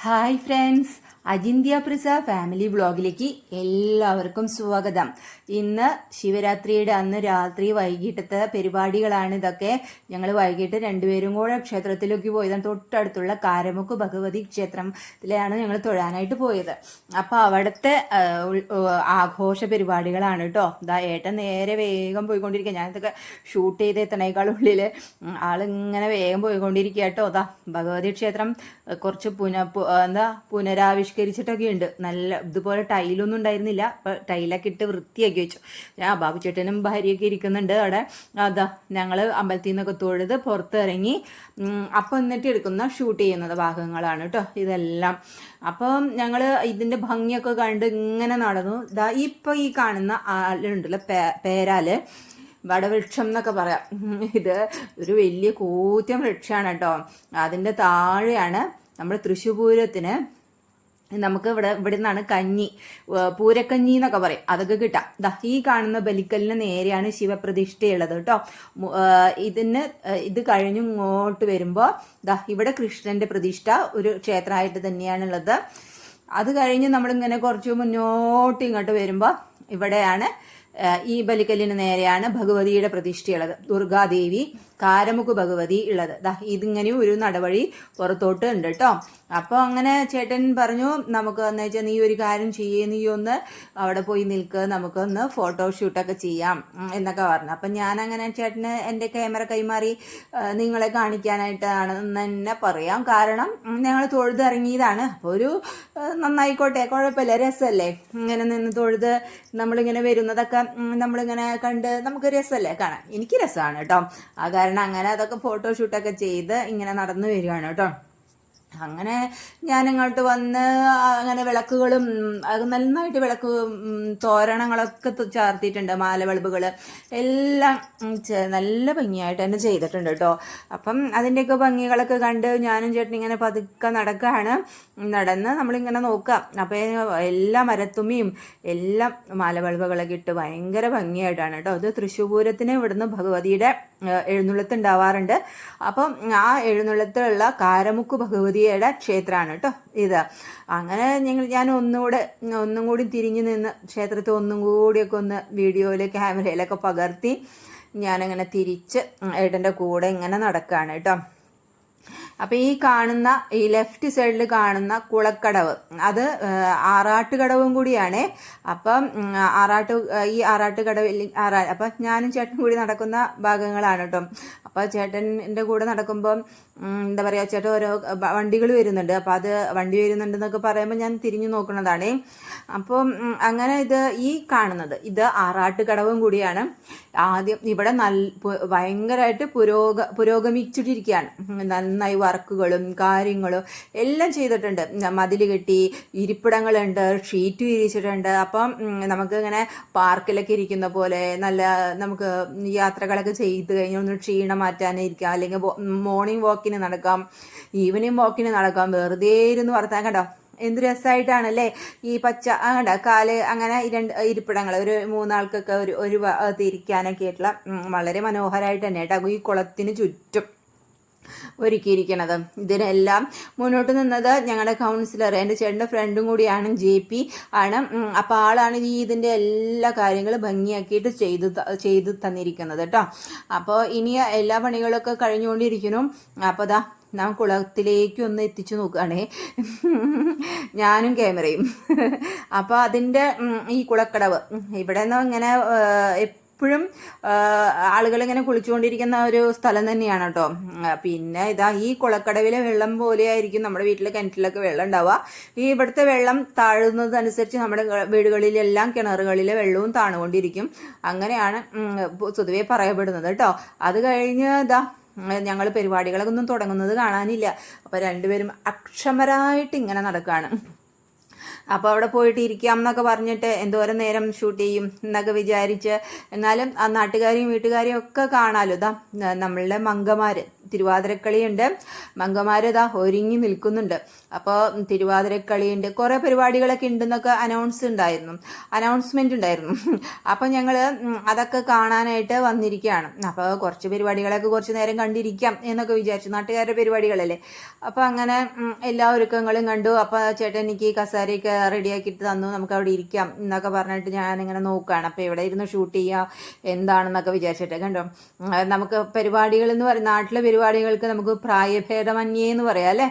Hi friends, അജിന്ത്യ പ്രസ family ബ്ലോഗിലേക്ക് എല്ലാവർക്കും സ്വാഗതം. ഇന്ന് ശിവരാത്രിയുടെ അന്ന് രാത്രി വൈകിട്ടത്തെ പരിപാടികളാണ് ഇതൊക്കെ. ഞങ്ങൾ വൈകിട്ട് രണ്ടുപേരും കൂടെ ക്ഷേത്രത്തിലേക്ക് പോയതാണ്. തൊട്ടടുത്തുള്ള കാരമുക്ക് ഭഗവതി ക്ഷേത്രത്തിലാണ് ഞങ്ങൾ തൊഴാനായിട്ട് പോയത്. അപ്പോൾ അവിടുത്തെ ആഘോഷ പരിപാടികളാണ് കേട്ടോ. ഏട്ടൻ നേരെ വേഗം പോയിക്കൊണ്ടിരിക്കുക. ഞാനിതൊക്കെ ഷൂട്ട് ചെയ്ത് എത്തണേക്കാളുള്ളിൽ ആളിങ്ങനെ വേഗം പോയിക്കൊണ്ടിരിക്കുക കേട്ടോ. ഭഗവതി ക്ഷേത്രം കുറച്ച് പുനരാവിഷ്കരിച്ചിട്ടൊക്കെ ഉണ്ട്. നല്ല ഇതുപോലെ ടൈലൊന്നും ഉണ്ടായിരുന്നില്ല. അപ്പോൾ ടൈലൊക്കെ ഇട്ട് വൃത്തിയാക്കി വെച്ചു. ബാബു ചേട്ടനും ഭാര്യയൊക്കെ ഇരിക്കുന്നുണ്ട് അവിടെ. ഞങ്ങൾ അമ്പലത്തിൽ നിന്നൊക്കെ തൊഴുത് പുറത്തിറങ്ങി അപ്പം എന്നിട്ട് എടുക്കുന്ന ഷൂട്ട് ചെയ്യുന്നത് ഭാഗങ്ങളാണ് കേട്ടോ ഇതെല്ലാം. അപ്പം ഞങ്ങൾ ഇതിൻ്റെ ഭംഗിയൊക്കെ കണ്ട് ഇങ്ങനെ നടന്നു. ഇപ്പം ഈ കാണുന്ന ആളുണ്ടല്ലോ പേരാല് വടവൃക്ഷം എന്നൊക്കെ പറയാം. ഇത് ഒരു വലിയ കൂറ്റൻ വൃക്ഷമാണ് കേട്ടോ. അതിൻ്റെ താഴെയാണ് നമ്മൾ തൃശ്ശൂർ പൂരത്തിന് നമുക്ക് ഇവിടെ നിന്നാണ് കഞ്ഞി, പൂരക്കഞ്ഞി എന്നൊക്കെ പറയും, അതൊക്കെ കിട്ടാം. ഈ കാണുന്ന ബലിക്കലിന് നേരെയാണ് ശിവപ്രതിഷ്ഠയുള്ളത് കേട്ടോ. ഇത് കഴിഞ്ഞ് ഇങ്ങോട്ട് വരുമ്പോൾ ഇവിടെ കൃഷ്ണന്റെ പ്രതിഷ്ഠ ഒരു ക്ഷേത്രമായിട്ട് തന്നെയാണുള്ളത്. അത് കഴിഞ്ഞ് നമ്മളിങ്ങനെ കുറച്ച് മുന്നോട്ട് ഇങ്ങോട്ട് വരുമ്പോൾ ഇവിടെയാണ് ഈ ബലിക്കല്ലിന് നേരെയാണ് ഭഗവതിയുടെ പ്രതിഷ്ഠയുള്ളത്. ദുർഗാദേവി കാരമുക്ക് ഭഗവതി ഉള്ളത്. ഇതിങ്ങനെ ഒരു നടവഴി പുറത്തോട്ട് ഉണ്ട് കേട്ടോ. അപ്പോൾ അങ്ങനെ ചേട്ടൻ പറഞ്ഞു, നമുക്ക് എന്ന് വെച്ചാൽ നീ ഒരു കാര്യം ചെയ്യേ, നീ ഒന്ന് അവിടെ പോയി നിൽക്ക്, നമുക്കൊന്ന് ഫോട്ടോഷൂട്ടൊക്കെ ചെയ്യാം എന്നൊക്കെ പറഞ്ഞു. അപ്പം ഞാനങ്ങനെ ചേട്ടന് എൻ്റെ ക്യാമറ കൈമാറി നിങ്ങളെ കാണിക്കാനായിട്ടാണ് എന്ന് തന്നെ പറയാം. കാരണം ഞങ്ങൾ തൊഴുതിറങ്ങിയതാണ്. അപ്പോൾ ഒരു നന്നായിക്കോട്ടെ, കുഴപ്പമില്ല, രസമല്ലേ ഇങ്ങനെ നിന്ന് തൊഴുത് നമ്മളിങ്ങനെ വരുന്നതൊക്കെ നമ്മളിങ്ങനെ കണ്ട് നമുക്ക് രസമല്ലേ കാണാൻ. എനിക്ക് രസമാണ് കേട്ടോ. കാരണം അങ്ങനെ അതൊക്കെ ഫോട്ടോഷൂട്ടൊക്കെ ചെയ്ത് ഇങ്ങനെ നടന്നു വരികയാണ് കേട്ടോ. അങ്ങനെ ഞാനിങ്ങോട്ട് വന്ന് അങ്ങനെ വിളക്കുകളും അത് നന്നായിട്ട് വിളക്ക് തോരണങ്ങളൊക്കെ ചാർത്തിയിട്ടുണ്ട്. മാലവെളുപ്പുകൾ എല്ലാം നല്ല ഭംഗിയായിട്ട് തന്നെ ചെയ്തിട്ടുണ്ട് കേട്ടോ. അപ്പം അതിൻ്റെയൊക്കെ ഭംഗികളൊക്കെ കണ്ട് ഞാനും ചേട്ടൻ ഇങ്ങനെ പതുക്കെ നടക്കുകയാണ്. നടന്ന് നമ്മളിങ്ങനെ നോക്കാം. അപ്പോൾ എല്ലാ മരത്തുമ്മിയും എല്ലാം മാലവെളുപ്പുകളൊക്കെ ഇട്ട് ഭയങ്കര ഭംഗിയായിട്ടാണ് കേട്ടോ. ഇത് തൃശ്ശൂർ പൂരത്തിന് ഇവിടുന്ന് ഭഗവതിയുടെ എഴുന്നള്ളത്ത് ഉണ്ടാവാറുണ്ട്. അപ്പം ആ എഴുന്നള്ളത്തുള്ള കാരമുക്ക് ഭഗവതിയുടെ ക്ഷേത്രമാണ് കേട്ടോ ഇത്. അങ്ങനെ ഞാൻ ഒന്നും കൂടി തിരിഞ്ഞു നിന്ന് ക്ഷേത്രത്തെ ഒന്നും കൂടിയൊക്കെ ഒന്ന് വീഡിയോയിൽ ക്യാമറയിലൊക്കെ പകർത്തി ഞാനങ്ങനെ തിരിച്ച് ഏട്ടൻ്റെ കൂടെ ഇങ്ങനെ നടക്കുകയാണ് കേട്ടോ. അപ്പം ഈ ലെഫ്റ്റ് സൈഡിൽ കാണുന്ന കുളക്കടവ് അത് ആറാട്ടുകടവും കൂടിയാണ്. അപ്പം ആറാട്ടുകടവിൽ അപ്പം ഞാനും ചേട്ടനും കൂടി നടക്കുന്ന ഭാഗങ്ങളാണ് കേട്ടോ. അപ്പോൾ ചേട്ടൻ്റെ കൂടെ നടക്കുമ്പം എന്താ പറയുക, ചേട്ടൻ ഓരോ വണ്ടികൾ വരുന്നുണ്ട്. അപ്പോൾ അത് വണ്ടി വരുന്നുണ്ടെന്നൊക്കെ പറയുമ്പോൾ ഞാൻ തിരിഞ്ഞു നോക്കുന്നതാണ്. അപ്പം അങ്ങനെ ഈ കാണുന്നത് ഇത് ആറാട്ടുകടവും കൂടിയാണ്. ആദ്യം ഇവിടെ ഭയങ്കരമായിട്ട് പുരോഗമിച്ചിട്ടിരിക്കുകയാണ്. നന്നായി വർക്കുകളും കാര്യങ്ങളും എല്ലാം ചെയ്തിട്ടുണ്ട്. മതിൽ കെട്ടി, ഇരിപ്പിടങ്ങളുണ്ട്, ഷീറ്റ് വിരിച്ചിട്ടുണ്ട്. അപ്പം നമുക്ക് ഇങ്ങനെ പാർക്കിലൊക്കെ ഇരിക്കുന്ന പോലെ നല്ല നമുക്ക് യാത്രകളൊക്കെ ചെയ്ത് കഴിഞ്ഞാൽ ഒന്ന് ക്ഷീണം മാറ്റാനിരിക്കാം, അല്ലെങ്കിൽ മോർണിംഗ് വാക്കിന് നടക്കാം, ഈവനിങ് വാക്കിന് നടക്കാം, വെറുതെ ഇരുന്ന് വർത്താൻ. കണ്ടോ എന്ത് രസമായിട്ടാണല്ലേ ഈ പച്ച കാല് അങ്ങനെ ഇരിപ്പിടങ്ങൾ ഒരു മൂന്നാൾക്കൊക്കെ ഒരു ഇരിക്കാനൊക്കെ ആയിട്ടുള്ള വളരെ മനോഹരമായിട്ട് തന്നെ കേട്ടോ ഈ കുളത്തിന് ചുറ്റും ഒരുക്കിയിരിക്കണത്. ഇതിനെല്ലാം മുന്നോട്ട് നിന്നത് ഞങ്ങളുടെ കൗൺസിലർ, എൻ്റെ ചേട്ടൻ്റെ ഫ്രണ്ടും കൂടിയാണ്, JP ആണ്. അപ്പോൾ ആളാണ് ഇതിൻ്റെ എല്ലാ കാര്യങ്ങളും ഭംഗിയാക്കിയിട്ട് ചെയ്തു തന്നിരിക്കുന്നത് കേട്ടോ. അപ്പോൾ ഇനി എല്ലാ പണികളൊക്കെ കഴിഞ്ഞുകൊണ്ടിരിക്കുന്നു. അപ്പോൾ നാം കുളത്തിലേക്ക് ഒന്ന് എത്തിച്ചു നോക്കുകയാണേ, ഞാനും ക്യാമറയും. അപ്പോൾ അതിൻ്റെ ഈ കുളക്കടവ് ഇവിടെ നിന്ന് ഇങ്ങനെ എപ്പോഴും ആളുകളിങ്ങനെ കുളിച്ചുകൊണ്ടിരിക്കുന്ന ഒരു സ്ഥലം തന്നെയാണ് കേട്ടോ. പിന്നെ ഈ കുളക്കടവിലെ വെള്ളം പോലെയായിരിക്കും നമ്മുടെ വീട്ടിലെ കിണറ്റിലൊക്കെ വെള്ളം ഉണ്ടാവുക. ഇവിടുത്തെ വെള്ളം താഴുന്നതനുസരിച്ച് നമ്മുടെ വീടുകളിലെല്ലാം കിണറുകളിലെ വെള്ളവും താണുകൊണ്ടിരിക്കും. അങ്ങനെയാണ് പൊതുവെ പറയപ്പെടുന്നത് കേട്ടോ. അത് കഴിഞ്ഞ് ഞങ്ങൾ പരിപാടികളൊക്കെ ഒന്നും തുടങ്ങുന്നത് കാണാനില്ല. അപ്പോൾ രണ്ടുപേരും അക്ഷമരായിട്ട് ഇങ്ങനെ നടക്കുകയാണ്. അപ്പോൾ അവിടെ പോയിട്ട് ഇരിക്കാം എന്നൊക്കെ പറഞ്ഞിട്ട് എന്തോരം നേരം ഷൂട്ട് ചെയ്യും എന്നൊക്കെ വിചാരിച്ച്, എന്നാലും ആ നാട്ടുകാരെയും വീട്ടുകാരെയും ഒക്കെ കാണാമല്ലോ. നമ്മളുടെ മങ്കമാർ തിരുവാതിരക്കളിയുണ്ട്. മംഗമാർ ഇതാ ഒരുങ്ങി നിൽക്കുന്നുണ്ട്. അപ്പോൾ തിരുവാതിരക്കളിയുണ്ട്, കുറേ പരിപാടികളൊക്കെ ഉണ്ടെന്നൊക്കെ അനൗൺസ്മെന്റ് ഉണ്ടായിരുന്നു. അപ്പം ഞങ്ങൾ അതൊക്കെ കാണാനായിട്ട് വന്നിരിക്കുകയാണ്. അപ്പോൾ കുറച്ച് പരിപാടികളൊക്കെ കുറച്ച് നേരം കണ്ടിരിക്കാം എന്നൊക്കെ വിചാരിച്ചു, നാട്ടുകാരുടെ പരിപാടികളല്ലേ. അപ്പോൾ അങ്ങനെ എല്ലാ ഒരുക്കങ്ങളും കണ്ടു. അപ്പോൾ ചേട്ടൻ എനിക്ക് കസാരയൊക്കെ റെഡിയാക്കിയിട്ട് തന്നു, നമുക്ക് അവിടെ ഇരിക്കാം എന്നൊക്കെ പറഞ്ഞിട്ട് ഞാനിങ്ങനെ നോക്കുകയാണ്. അപ്പോൾ എവിടെ ഇരുന്ന് ഷൂട്ട് ചെയ്യുക എന്താണെന്നൊക്കെ വിചാരിച്ചിട്ട് കണ്ടോ. നമുക്ക് പരിപാടികൾ എന്ന് പറയും, നാട്ടിലെ പരിപാടികൾക്ക് നമുക്ക് പ്രായഭേദമന്യേ എന്ന് പറയാം അല്ലേ.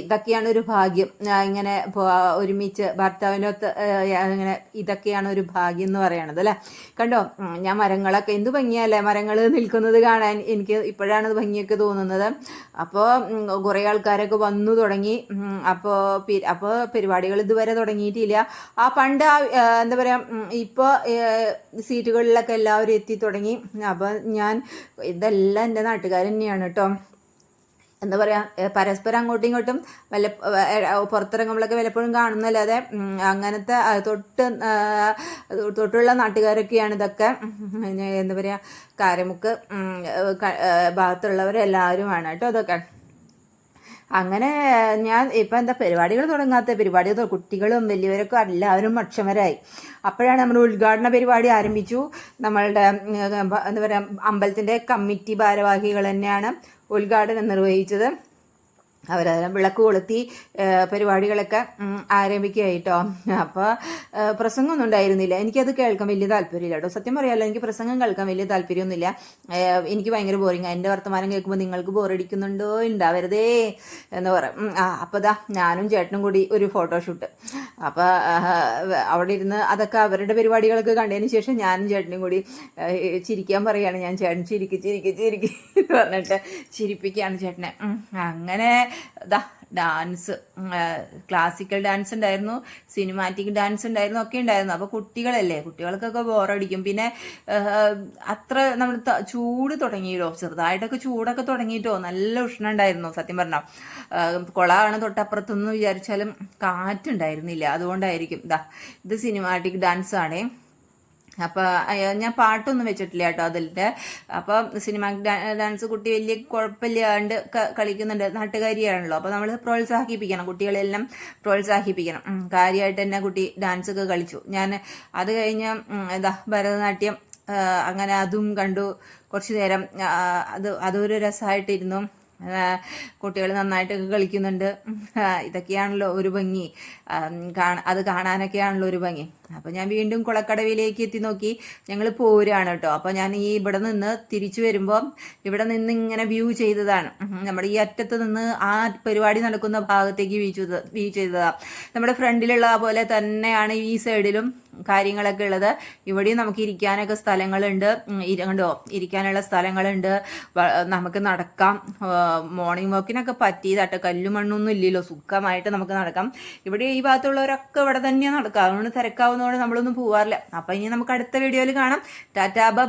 ഇതൊക്കെയാണ് ഒരു ഭാഗ്യം, ഇങ്ങനെ ഒരുമിച്ച് ഭർത്താവിനൊത്ത് ഇങ്ങനെ ഇതൊക്കെയാണ് ഒരു ഭാഗ്യം എന്ന് പറയണത് അല്ലേ. കണ്ടോ ഞാൻ മരങ്ങളൊക്കെ എന്ത് ഭംഗിയല്ലേ മരങ്ങൾ നിൽക്കുന്നത് കാണാൻ, എനിക്ക് ഇപ്പോഴാണ് ഭംഗിയൊക്കെ തോന്നുന്നത്. അപ്പോൾ കുറേ ആൾക്കാരൊക്കെ വന്നു തുടങ്ങി. അപ്പോൾ പരിപാടികൾ ഇതുവരെ തുടങ്ങിയിട്ടില്ല. പണ്ട് എന്താ പറയുക, ഇപ്പോൾ സീറ്റുകളിലൊക്കെ എല്ലാവരും എത്തി തുടങ്ങി. അപ്പോൾ ഇതെല്ലാം എൻ്റെ നാട്ടുകാർ തന്നെയാണ് കേട്ടോ. എന്താ പറയുക, പരസ്പരം അങ്ങോട്ടും ഇങ്ങോട്ടും പുറത്തിറങ്ങുമ്പോഴൊക്കെ വല്ലപ്പോഴും കാണുന്നല്ലാതെ അങ്ങനത്തെ തൊട്ടുള്ള നാട്ടുകാരൊക്കെയാണ് ഇതൊക്കെ. എന്താ പറയുക, കാരമുക്ക് ഭാഗത്തുള്ളവരെല്ലാവരുമാണ് കേട്ടോ ഇതൊക്കെ. അങ്ങനെ ഞാൻ ഇപ്പം എന്താ പരിപാടികൾ കുട്ടികളും വലിയവരൊക്കെ എല്ലാവരും അക്ഷമരായി. അപ്പോഴാണ് നമ്മൾ ഉദ്ഘാടന പരിപാടി ആരംഭിച്ചു. നമ്മളുടെ എന്താ പറയുക, അമ്പലത്തിൻ്റെ കമ്മിറ്റി ഭാരവാഹികൾ തന്നെയാണ് ഉദ്ഘാടനം നിർവഹിച്ചത്. അവരെല്ലാം വിളക്ക് കൊളുത്തി പരിപാടികളൊക്കെ ആരംഭിക്കുകയായിട്ടോ. അപ്പോൾ പ്രസംഗമൊന്നും ഉണ്ടായിരുന്നില്ല. എനിക്കത് കേൾക്കാൻ വലിയ താല്പര്യമില്ല കേട്ടോ, സത്യം പറയാമല്ലോ. എനിക്ക് പ്രസംഗം കേൾക്കാൻ വലിയ താല്പര്യമൊന്നുമില്ല. എനിക്ക് ഭയങ്കര ബോറിങ്. എൻ്റെ വർത്തമാനം കേൾക്കുമ്പോൾ നിങ്ങൾക്ക് ബോറടിക്കുന്നുണ്ടോ ഉണ്ടാവരുതേ എന്ന് പറയും. അപ്പോൾ ഞാനും ചേട്ടനും കൂടി ഒരു ഫോട്ടോഷൂട്ട്. അപ്പോൾ അവിടെ ഇരുന്ന് അതൊക്കെ അവരുടെ പരിപാടികളൊക്കെ കണ്ടതിന് ശേഷം ഞാനും ചേട്ടനും കൂടി ചിരിക്കാൻ പറയുകയാണ്. ഞാൻ ചേട്ടൻ ചിരിക്ക് എന്ന് പറഞ്ഞിട്ട് ചിരിപ്പിക്കുകയാണ് ചേട്ടനെ. അങ്ങനെ ഡാൻസ്, ക്ലാസിക്കൽ ഡാൻസ് ഉണ്ടായിരുന്നു, സിനിമാറ്റിക് ഡാൻസ് ഉണ്ടായിരുന്നു, ഒക്കെ ഉണ്ടായിരുന്നു. അപ്പോൾ കുട്ടികളല്ലേ, കുട്ടികൾക്കൊക്കെ ബോറടിക്കും. പിന്നെ അത്ര നമ്മൾ ചൂട് തുടങ്ങിയിട്ടോ, ചെറുതായിട്ടൊക്കെ ചൂടൊക്കെ തുടങ്ങിയിട്ടോ, നല്ല ഉഷ്ണം ഉണ്ടായിരുന്നു സത്യം പറഞ്ഞാൽ. കുളമാണ് തൊട്ടപ്പുറത്തൊന്നും വിചാരിച്ചാലും കാറ്റുണ്ടായിരുന്നില്ല, അതുകൊണ്ടായിരിക്കും. ഇത് സിനിമാറ്റിക് ഡാൻസ് ആണേ. അപ്പോൾ ഞാൻ പാട്ടൊന്നും വെച്ചിട്ടില്ല കേട്ടോ അതിൻ്റെ. അപ്പം സിനിമാറ്റിക് ഡാൻസ് കുട്ടി വലിയ കുഴപ്പമില്ലാണ്ട് കളിക്കുന്നുണ്ട്, നാട്ടുകാരിയാണല്ലോ. അപ്പോൾ നമ്മൾ പ്രോത്സാഹിപ്പിക്കണം, കുട്ടികളെല്ലാം പ്രോത്സാഹിപ്പിക്കണം. കാര്യമായിട്ട് തന്നെ കുട്ടി ഡാൻസ് ഒക്കെ കളിച്ചു. ഞാൻ അത് കഴിഞ്ഞ് ഭരതനാട്യം, അങ്ങനെ അതും കണ്ടു കുറച്ച് നേരം. അതൊരു രസമായിട്ടിരുന്നു. കുട്ടികൾ നന്നായിട്ടൊക്കെ കളിക്കുന്നുണ്ട്. ഇതൊക്കെയാണല്ലോ ഒരു ഭംഗി, അത് കാണാനൊക്കെയാണല്ലോ ഒരു ഭംഗി. അപ്പോൾ ഞാൻ വീണ്ടും കുളക്കടവിലേക്ക് എത്തി നോക്കി. ഞങ്ങൾ പോരാണ് കേട്ടോ. അപ്പോൾ ഞാൻ ഇവിടെ നിന്ന് തിരിച്ചു വരുമ്പോൾ ഇവിടെ നിന്ന് ഇങ്ങനെ വ്യൂ ചെയ്തതാണ്. നമ്മുടെ ഈ അറ്റത്ത് നിന്ന് ആ പരിപാടി നടക്കുന്ന ഭാഗത്തേക്ക് വ്യൂ ചെയ്തതാണ്. നമ്മുടെ ഫ്രണ്ടിലുള്ള പോലെ തന്നെയാണ് ഈ സൈഡിലും കാര്യങ്ങളൊക്കെ ഉള്ളത്. ഇവിടെയും നമുക്ക് ഇരിക്കാനൊക്കെ സ്ഥലങ്ങളുണ്ട്. കണ്ടോ, ഇരിക്കാനുള്ള സ്ഥലങ്ങളുണ്ട്. നമുക്ക് നടക്കാം. മോർണിംഗ് വാക്കിനൊക്കെ പറ്റിയതാട്ടോ, കല്ലും മണ്ണൊന്നും ഇല്ലല്ലോ, സുഖമായിട്ട് നമുക്ക് നടക്കാം. ഇവിടെ ഈ ഭാഗത്തുള്ളവരൊക്കെ ഇവിടെ തന്നെയാണ് നടക്കുക. അതുകൊണ്ട് തിരക്കാവുന്നതുകൊണ്ട് നമ്മളൊന്നും പോവാറില്ല. അപ്പം ഇനി നമുക്ക് അടുത്ത വീഡിയോയിൽ കാണാം. Tata bye.